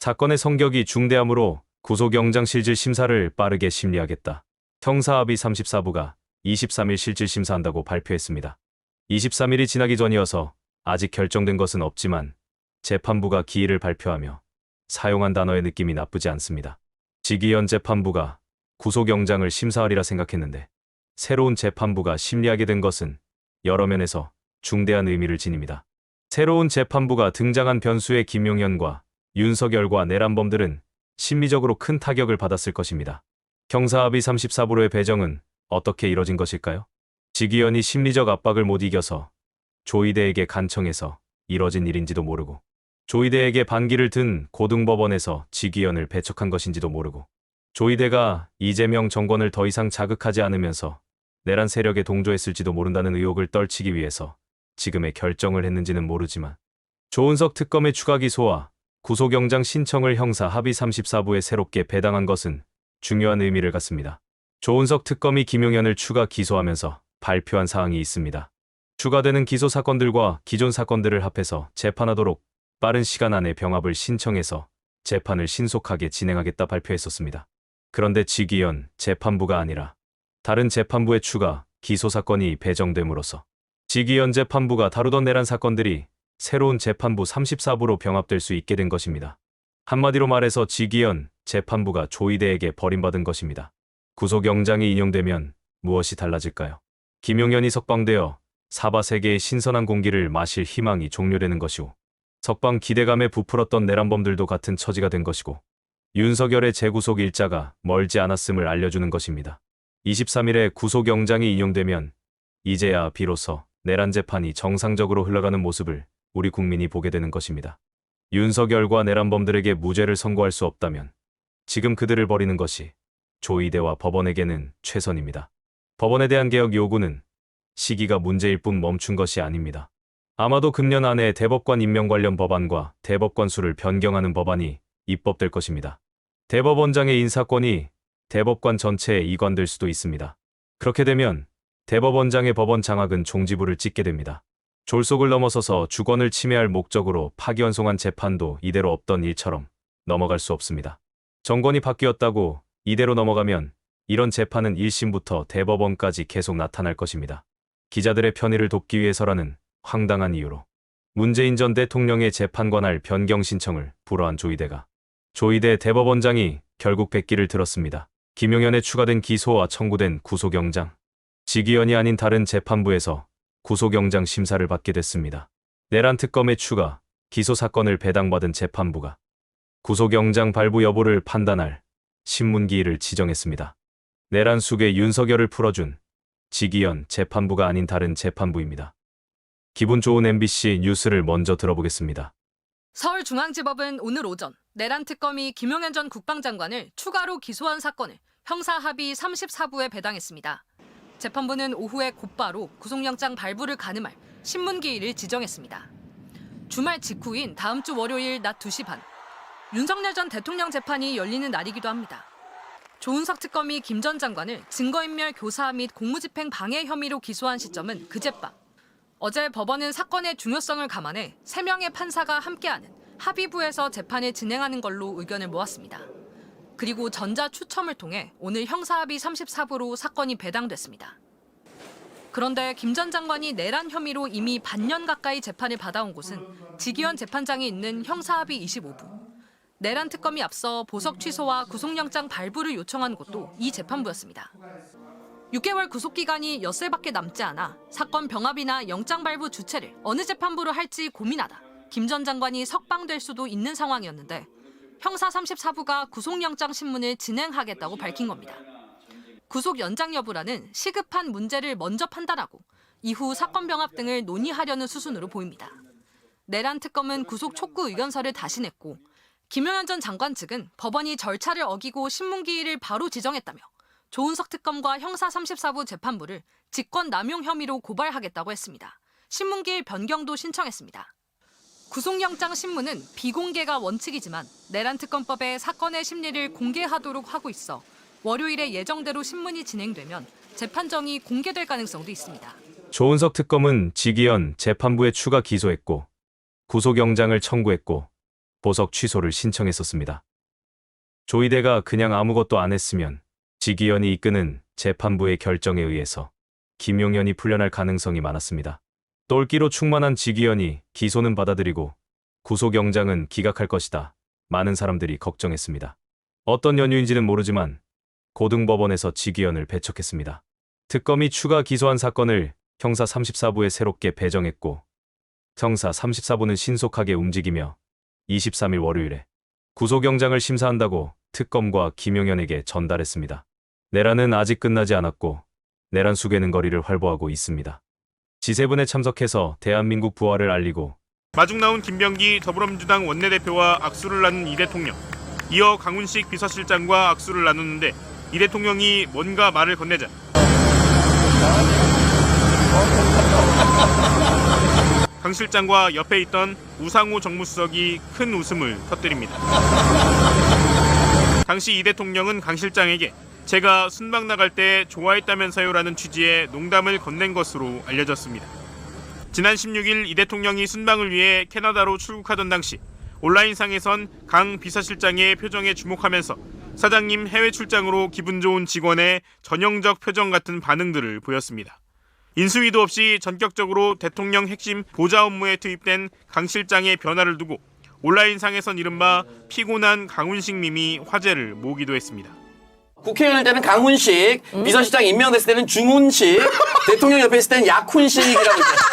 사건의 성격이 중대하므로 구속영장 실질 심사를 빠르게 심리하겠다. 형사합의 34부가 23일 실질 심사한다고 발표했습니다. 23일이 지나기 전이어서 아직 결정된 것은 없지만 재판부가 기일을 발표하며 사용한 단어의 느낌이 나쁘지 않습니다. 지기현 재판부가 구속영장을 심사하리라 생각했는데 새로운 재판부가 심리하게 된 것은 여러 면에서 중대한 의미를 지닙니다. 새로운 재판부가 등장한 변수의 김용현과 윤석열과 내란범들은 심리적으로 큰 타격을 받았을 것입니다. 형사합의 34부로의 배정은 어떻게 이뤄진 것일까요? 지기현이 심리적 압박을 못 이겨서 조이대에게 간청해서 이뤄진 일인지도 모르고 조이대에게 반기를 든 고등법원에서 지기현을 배척한 것인지도 모르고 조이대가 이재명 정권을 더 이상 자극하지 않으면서 내란 세력에 동조했을지도 모른다는 의혹을 떨치기 위해서 지금의 결정을 했는지는 모르지만 조은석 특검의 추가 기소와 구속영장 신청을 형사합의 34부에 새롭게 배당한 것은 중요한 의미를 갖습니다. 조은석 특검이 김용현을 추가 기소하면서 발표한 사항이 있습니다. 추가되는 기소 사건들과 기존 사건들을 합해서 재판하도록 빠른 시간 안에 병합을 신청해서 재판을 신속하게 진행하겠다 발표했었습니다. 그런데 지기현 재판부가 아니라 다른 재판부의 추가 기소 사건이 배정됨으로써 지기현 재판부가 다루던 내란 사건들이 새로운 재판부 34부로 병합될 수 있게 된 것입니다. 한마디로 말해서 지기현 재판부가 조이대에게 버림받은 것입니다. 구속영장이 인용되면 무엇이 달라질까요? 김용현이 석방되어 사바 세계의 신선한 공기를 마실 희망이 종료되는 것이고 석방 기대감에 부풀었던 내란범들도 같은 처지가 된 것이고 윤석열의 재구속 일자가 멀지 않았음을 알려주는 것입니다. 23일에 구속영장이 인용되면 이제야 비로소 내란 재판이 정상적으로 흘러가는 모습을 우리 국민이 보게 되는 것입니다. 윤석열과 내란범들에게 무죄를 선고할 수 없다면 지금 그들을 버리는 것이 조이대와 법원에게는 최선입니다. 법원에 대한 개혁 요구는 시기가 문제일 뿐 멈춘 것이 아닙니다. 아마도 금년 안에 대법관 임명 관련 법안과 대법관 수를 변경하는 법안이 입법될 것입니다. 대법원장의 인사권이 대법관 전체에 이관될 수도 있습니다. 그렇게 되면 대법원장의 법원 장악은 종지부를 찍게 됩니다. 졸속을 넘어서서 주권을 침해할 목적으로 파기환송한 재판도 이대로 없던 일처럼 넘어갈 수 없습니다. 정권이 바뀌었다고 이대로 넘어가면 이런 재판은 1심부터 대법원까지 계속 나타날 것입니다. 기자들의 편의를 돕기 위해서라는 황당한 이유로 문재인 전 대통령의 재판관할 변경 신청을 불허한 조이대가 조이대 대법원장이 결국 백기를 들었습니다. 김용현에 추가된 기소와 청구된 구속영장, 지기현이 아닌 다른 재판부에서 구속영장 심사를 받게 됐습니다. 내란 특검의 추가, 기소 사건을 배당받은 재판부가 구속영장 발부 여부를 판단할 신문기일을 지정했습니다. 내란 숙의 윤석열을 풀어준 지기현 재판부가 아닌 다른 재판부입니다. 기분 좋은 MBC 뉴스를 먼저 들어보겠습니다. 서울중앙지법은 오늘 오전 내란 특검이 김용현 전 국방장관을 추가로 기소한 사건을 형사합의 34부에 배당했습니다. 재판부는 오후에 곧바로 구속영장 발부를 가늠할 신문기일을 지정했습니다. 주말 직후인 다음 주 월요일 낮 2시 반, 윤석열 전 대통령 재판이 열리는 날이기도 합니다. 조은석 특검이 김 전 장관을 증거인멸 교사 및 공무집행 방해 혐의로 기소한 시점은 그젯밤. 어제 법원은 사건의 중요성을 감안해 3명의 판사가 함께하는 합의부에서 재판을 진행하는 걸로 의견을 모았습니다. 그리고 전자 추첨을 통해 오늘 형사합의 34부로 사건이 배당됐습니다. 그런데 김 전 장관이 내란 혐의로 이미 반년 가까이 재판을 받아온 곳은 지기현 재판장이 있는 형사합의 25부. 내란 특검이 앞서 보석 취소와 구속영장 발부를 요청한 곳도 이 재판부였습니다. 6개월 구속기간이 엿새밖에 남지 않아 사건 병합이나 영장 발부 주체를 어느 재판부로 할지 고민하다 김 전 장관이 석방될 수도 있는 상황이었는데 형사 34부가 구속영장 신문을 진행하겠다고 밝힌 겁니다. 구속 연장 여부라는 시급한 문제를 먼저 판단하고 이후 사건 병합 등을 논의하려는 수순으로 보입니다. 내란 특검은 구속 촉구 의견서를 다시 냈고 김용현 전 장관 측은 법원이 절차를 어기고 신문기일을 바로 지정했다며 조은석 특검과 형사 34부 재판부를 직권 남용 혐의로 고발하겠다고 했습니다. 신문기일 변경도 신청했습니다. 구속영장 신문은 비공개가 원칙이지만 내란 특검법에 사건의 심리를 공개하도록 하고 있어 월요일에 예정대로 신문이 진행되면 재판정이 공개될 가능성도 있습니다. 조은석 특검은 지기현 재판부에 추가 기소했고 구속영장을 청구했고 보석 취소를 신청했었습니다. 조이대가 그냥 아무것도 안 했으면 지기현이 이끄는 재판부의 결정에 의해서 김용현이 풀려날 가능성이 많았습니다. 똘끼로 충만한 지기현이 기소는 받아들이고 구속영장은 기각할 것이다. 많은 사람들이 걱정했습니다. 어떤 연유인지는 모르지만 고등법원에서 지기현을 배척했습니다. 특검이 추가 기소한 사건을 형사 34부에 새롭게 배정했고 형사 34부는 신속하게 움직이며 23일 월요일에 구속영장을 심사한다고 특검과 김용현에게 전달했습니다. 내란은 아직 끝나지 않았고 내란 수괴는 거리를 활보하고 있습니다. G7에 참석해서 대한민국 부활을 알리고 마중 나온 김병기 더불어민주당 원내대표와 악수를 나눈 이 대통령. 이어 강훈식 비서실장과 악수를 나누는데 이 대통령이 뭔가 말을 건네자 강 실장과 옆에 있던 우상호 정무수석이 큰 웃음을 터뜨립니다. 당시 이 대통령은 강 실장에게 제가 순방 나갈 때 좋아했다면서요라는 취지의 농담을 건넨 것으로 알려졌습니다. 지난 16일 이 대통령이 순방을 위해 캐나다로 출국하던 당시 온라인상에선 강 비서실장의 표정에 주목하면서 사장님 해외 출장으로 기분 좋은 직원의 전형적 표정 같은 반응들을 보였습니다. 인수위도 없이 전격적으로 대통령 핵심 보좌 업무에 투입된 강 실장의 변화를 두고 온라인상에선 이른바 피곤한 강훈식 밈이 화제를 모으기도 했습니다. 국회의원일 때는 강훈식, 비서실장 임명됐을 때는 중훈식, 대통령 옆에 있을 때는 약훈식이라고 있어요.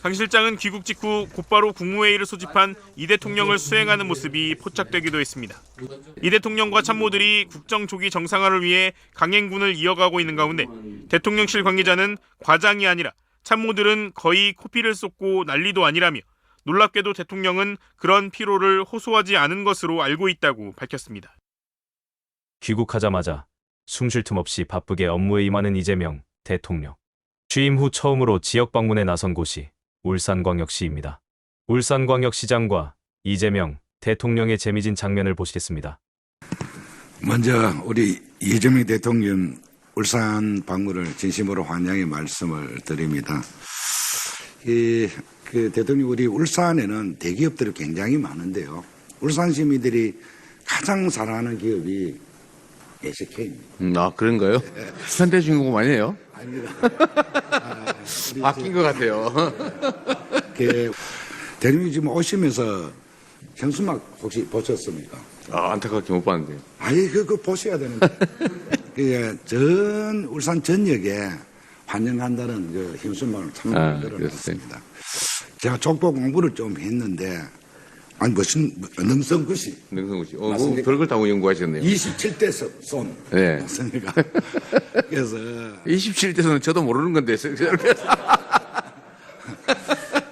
강 실장은 귀국 직후 곧바로 국무회의를 소집한 이 대통령을 수행하는 모습이 포착되기도 했습니다. 이 대통령과 참모들이 국정 조기 정상화를 위해 강행군을 이어가고 있는 가운데 대통령실 관계자는 과장이 아니라 참모들은 거의 코피를 쏟고 난리도 아니라며 놀랍게도 대통령은 그런 피로를 호소하지 않은 것으로 알고 있다고 밝혔습니다. 귀국하자마자 숨 쉴 틈 없이 바쁘게 업무에 임하는 이재명 대통령. 취임 후 처음으로 지역 방문에 나선 곳이 울산광역시입니다. 울산광역시장과 이재명 대통령의 재미진 장면을 보시겠습니다. 먼저 우리 이재명 대통령 울산 방문을 진심으로 환영의 말씀을 드립니다. 그 대통령 우리 울산에는 대기업들이 굉장히 많은데요. 울산 시민들이 가장 사랑하는 기업이 SK입니다. 아, 그런가요? 현대중공업 아니에요? 아닙니다. 바뀐 것 같아요. 대통령이 지금 오시면서 현수막 혹시 보셨습니까? 아, 안타깝게 못 봤는데. 아니, 그거 보셔야 되는데. 전 울산 전역에 환영한다는 그 현수막을 참 만들어놨습니다. 제가 족보 공부를 좀 했는데, 아니, 능성굿이. 능성구씨. 별걸 다 연구하셨네요. 27대 손. 네. 맞습니까? 그래서. 27대에서는 저도 모르는 건데.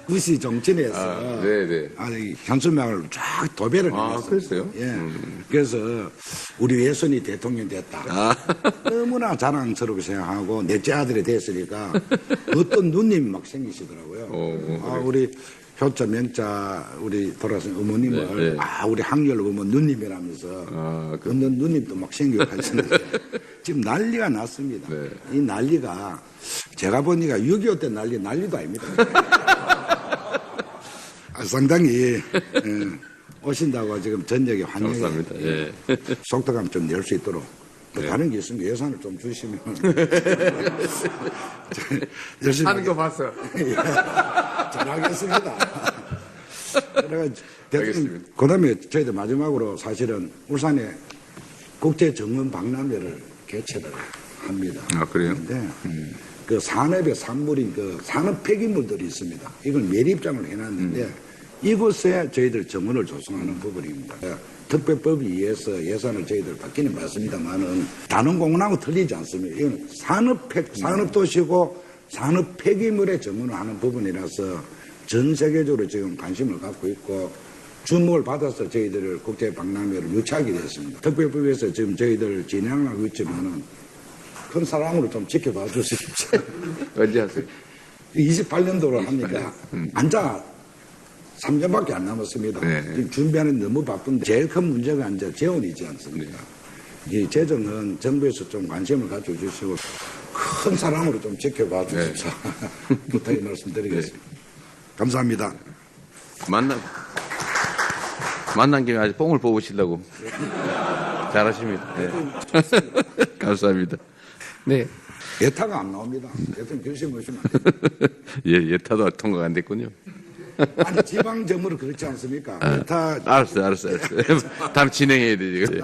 굿이 정치내에서. 네네. 아니, 현수막을 쫙 도배를 해놨어요. 그랬어요? 예. 그래서 우리 외손이 대통령 됐다. 너무나 자랑스럽게 생각하고 넷째 아들이 됐으니까 어떤 누님이 막 생기시더라고요. 우리 효자, 명자, 우리 돌아가신 어머님을, 네. 우리 항렬 어머 누님이라면서, 어떤 누님도 막 생기고 하시는데, 지금 난리가 났습니다. 네. 이 난리가, 제가 보니까 6.25 때 난리도 아닙니다. 상당히, 오신다고 지금 전역에 환영해. 감사합니다. 예. 속도감 좀 낼 수 있도록. 또 다른 게 있으면 예산을 좀 주시면. 열심히. 하는 거 봤어. 잘하겠습니다. 알겠습니다. 그 다음에 저희들 마지막으로 사실은 울산에 국제정원 박람회를 개최를 합니다. 아, 그래요? 그런데 그 산업의 산물인 그 산업 폐기물들이 있습니다. 이걸 매립장을 해놨는데 이곳에 저희들 정원을 조성하는 부분입니다. 특별법에 의해서 예산을 저희들 받기는 받습니다만은 단원공원하고 틀리지 않습니다. 이건 산업도시고 산업 폐기물의 정원을 하는 부분이라서 전 세계적으로 지금 관심을 갖고 있고 주목을 받아서 저희들을 국제박람회를 유치하게 됐습니다. 특별법에서 지금 저희들 진행하고 있지만은 큰 사랑으로 좀 지켜봐 주십시오. 언제 하세요? 28년도로 하니까 앉아 3년밖에 안 남았습니다. 네. 지금 준비하는 너무 바쁜데 제일 큰 문제가 이제 재원이지 않습니까? 이 재정은 정부에서 좀 관심을 가져주시고 큰 사랑으로 좀 지켜봐 주십시오. 부탁의 말씀드리겠습니다. 감사합니다. 만나. 만난 김에 아주 뽕을 뽑으시려고. 잘하십니다. 네. 감사합니다. 네. 예타가 안 나옵니다. 대통령 결심하시면 안 됩니다. 예, 예타도 통과가 안 됐군요. 아니 지방점으로 그렇지 않습니까? 예타 알았어요. 다음 진행해야 되지.